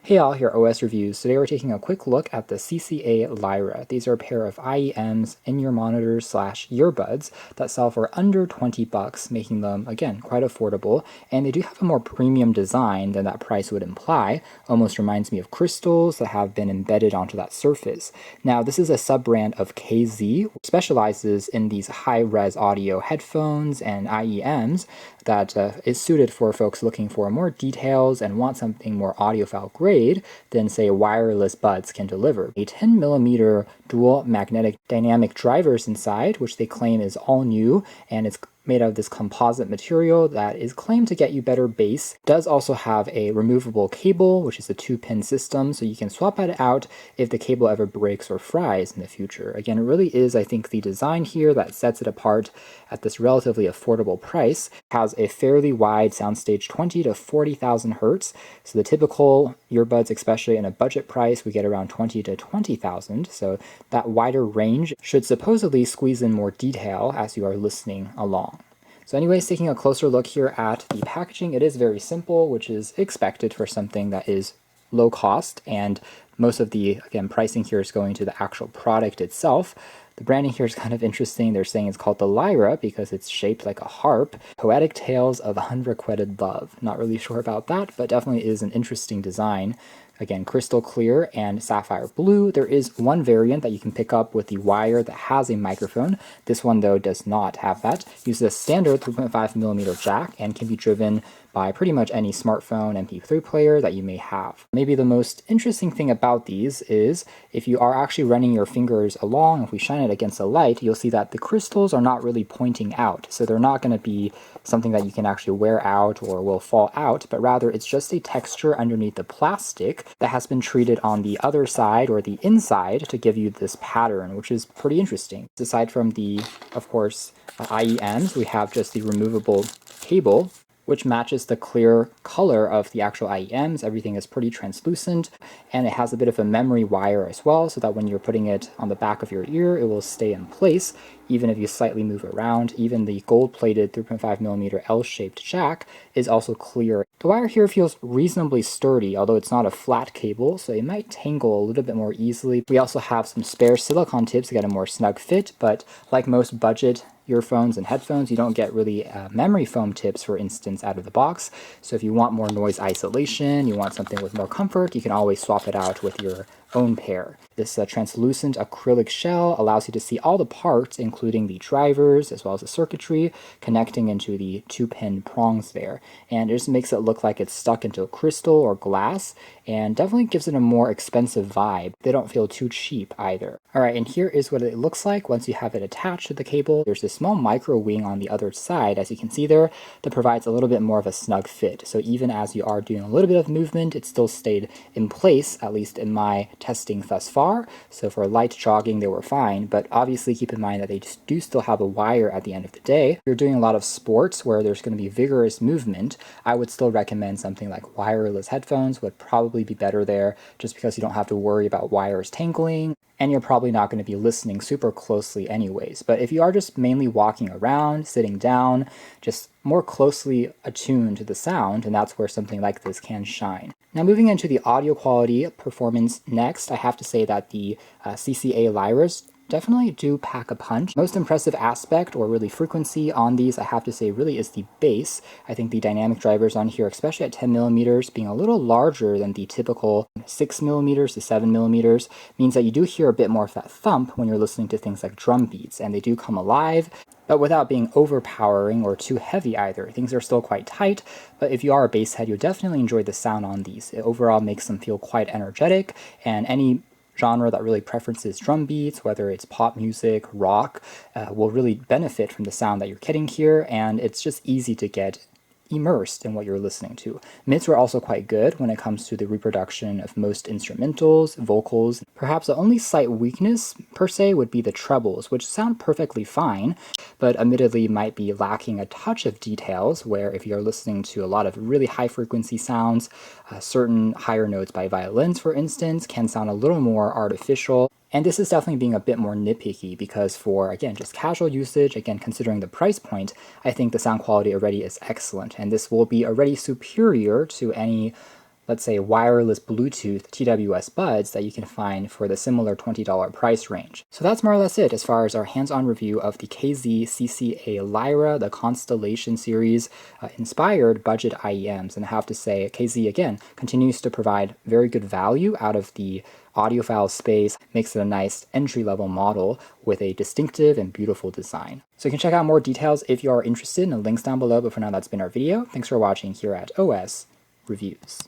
Hey all, here OS Reviews. Today we're taking a quick look at the CCA LYRA. These are a pair of IEMs in-ear monitors / earbuds that sell for under 20 bucks, making them, again, quite affordable. And they do have a more premium design than that price would imply. Almost reminds me of crystals that have been embedded onto that surface. Now, this is a sub-brand of KZ, which specializes in these high-res audio headphones and IEMs that is suited for folks looking for more details and want something more audiophile grade than, say, wireless buds can deliver. A 10mm dual magnetic dynamic drivers inside, which they claim is all new, and it's made out of this composite material that is claimed to get you better bass. Does also have a removable cable, which is a 2-pin system, so you can swap it out if the cable ever breaks or fries in the future. Again, it really is, I think, the design here that sets it apart at this relatively affordable price. It has a fairly wide soundstage, 20 to 40,000 hertz, so the typical earbuds, especially in a budget price, we get around 20 to 20,000, so that wider range should supposedly squeeze in more detail as you are listening along. So anyways, taking a closer look here at the packaging, it is very simple, which is expected for something that is low cost, and most of the, again, pricing here is going to the actual product itself. The branding here is kind of interesting. They're saying it's called the Lyra because it's shaped like a harp. Poetic tales of unrequited love. Not really sure about that, but definitely is an interesting design. Again, crystal clear and sapphire blue. There is one variant that you can pick up with the wire that has a microphone. This one, though, does not have that. Uses a standard 3.5mm jack and can be driven by pretty much any smartphone MP3 player that you may have. Maybe the most interesting thing about these is if you are actually running your fingers along, if we shine it against a light, you'll see that the crystals are not really pointing out. So they're not going to be something that you can actually wear out or will fall out, but rather it's just a texture underneath the plastic that has been treated on the other side or the inside to give you this pattern, which is pretty interesting. Aside from the, of course, IEMs, we have just the removable cable, which matches the clear color of the actual IEMs. Everything is pretty translucent, and it has a bit of a memory wire as well, so that when you're putting it on the back of your ear, it will stay in place, even if you slightly move around. Even the gold-plated 3.5mm L-shaped jack is also clear. The wire here feels reasonably sturdy, although it's not a flat cable, so it might tangle a little bit more easily. We also have some spare silicone tips to get a more snug fit, but like most budget earphones and headphones, you don't get really memory foam tips, for instance, out of the box. So if you want more noise isolation, you want something with more comfort, you can always swap it out with your own pair. This translucent acrylic shell allows you to see all the parts, including the drivers as well as the circuitry, connecting into the 2-pin prongs there. And it just makes it look like it's stuck into a crystal or glass, and definitely gives it a more expensive vibe. They don't feel too cheap either. Alright, and here is what it looks like once you have it attached to the cable. There's this small micro wing on the other side, as you can see there, that provides a little bit more of a snug fit. So even as you are doing a little bit of movement, it still stayed in place, at least in my testing thus far. So for light jogging, they were fine, but obviously keep in mind that they do still have a wire at the end of the day. If you're doing a lot of sports where there's going to be vigorous movement, I would still recommend something like wireless headphones would probably be better there, just because you don't have to worry about wires tangling, and you're probably not going to be listening super closely anyways. But if you are just mainly walking around, sitting down, just more closely attuned to the sound, and that's where something like this can shine. Now moving into the audio quality performance next, I have to say that the CCA LYRAs definitely do pack a punch. Most impressive aspect, or really frequency on these, I have to say, really is the bass. I think the dynamic drivers on here, especially at 10mm, being a little larger than the typical 6mm to 7mm, means that you do hear a bit more of that thump when you're listening to things like drum beats, and they do come alive, but without being overpowering or too heavy either. Things are still quite tight, but if you are a bass head, you'll definitely enjoy the sound on these. It overall makes them feel quite energetic, and any genre that really preferences drum beats, whether it's pop music, rock, will really benefit from the sound that you're getting here, and it's just easy to get immersed in what you're listening to. Mids were also quite good when it comes to the reproduction of most instrumentals, vocals. Perhaps the only slight weakness, per se, would be the trebles, which sound perfectly fine, but admittedly might be lacking a touch of details, where if you're listening to a lot of really high frequency sounds, certain higher notes by violins, for instance, can sound a little more artificial. And this is definitely being a bit more nitpicky because for, again, just casual usage, again, considering the price point, I think the sound quality already is excellent. And this will be already superior to any let's say, wireless Bluetooth TWS buds that you can find for the similar $20 price range. So that's more or less it as far as our hands-on review of the KZ CCA LYRA, the Constellation series inspired budget IEMs. And I have to say, KZ again continues to provide very good value out of the audiophile space, makes it a nice entry-level model with a distinctive and beautiful design. So you can check out more details if you are interested in the links down below, but for now that's been our video. Thanks for watching here at OS Reviews.